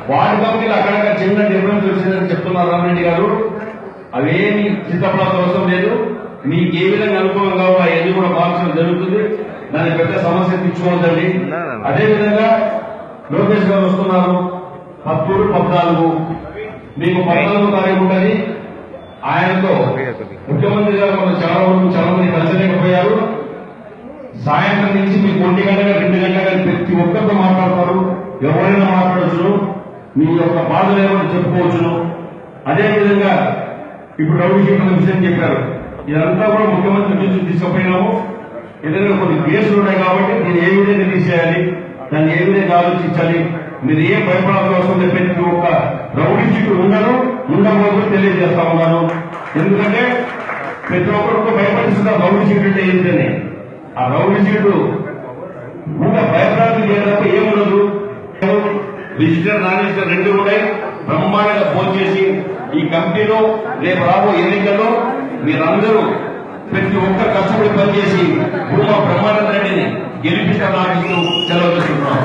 Ward కమిటీలు అక్కడక్కడ చిన్న డిఫరెన్స్ వచ్చిందని చెప్తున్నారు రామరెడ్డి గారు. అవేమి చిత్తపడాల్సిన అవసరం లేదు. మీకు ఏ విధంగా అనుకూలం కావాలో అవన్నీ కూడా మార్చడం జరుగుతుంది. దాని పెద్ద సమస్య తెచ్చుకోవద్దండి. అదేవిధంగా లోకేష్ గారు వస్తున్నారు 13, 14 మీకు 14 తారీఖు ఉంటుంది. ఆయనతో ముఖ్యమంత్రి గారు మనం చాలా మంది కలిసలేకపోయారు. సాయంత్రం నుంచి మీకు 1 గంటగా 2 గంటగా ప్రతి ఒక్కరితో మాట్లాడతారు. ఎవరైనా మాట్లాడవచ్చును, మీ యొక్క బాధలు ఏమైనా చెప్పుకోవచ్చును. అదేవిధంగా ఇప్పుడు రౌడీ షీట్ల విషయం చెప్పారు. ఇదంతా కూడా ముఖ్యమంత్రి నుంచి తీసుకుపోయినాము. ఏదైనా కొన్ని కేసులు ఉన్నాయి కాబట్టి దీన్ని ఏ విధంగా తీసేయాలి, దాన్ని ఏ విధంగా ఆలోచించాలి, మీరు ఏం భయపడాల్సిన అవసరం లేదు. ప్రతి ఒక్క రౌడీ షీట్ ఉండబోదు తెలియజేస్తా ఉన్నాను. ఎందుకంటే ప్రతి ఒక్కరికి భయపడిస్తున్న రౌడీ షీట్ అంటే ఏంటని. ఆ రౌడీ షీటు ఇంకా భయప్రాంతం చేయడం ఏముండదు. రిజిస్టర్ నాన్ రిజిస్టర్ 2 ఉన్నాయి. బ్రహ్మాండంగా ఫోన్ చేసి ఈ కంపెనీలో రేపు రాబో ఎన్నికల్లో మీరందరూ ప్రతి ఒక్క కష్టపడి పనిచేసి భూమా బ్రహ్మానంద రెడ్డిని గెలిపిస్తారని సెలవు చేస్తున్నాం.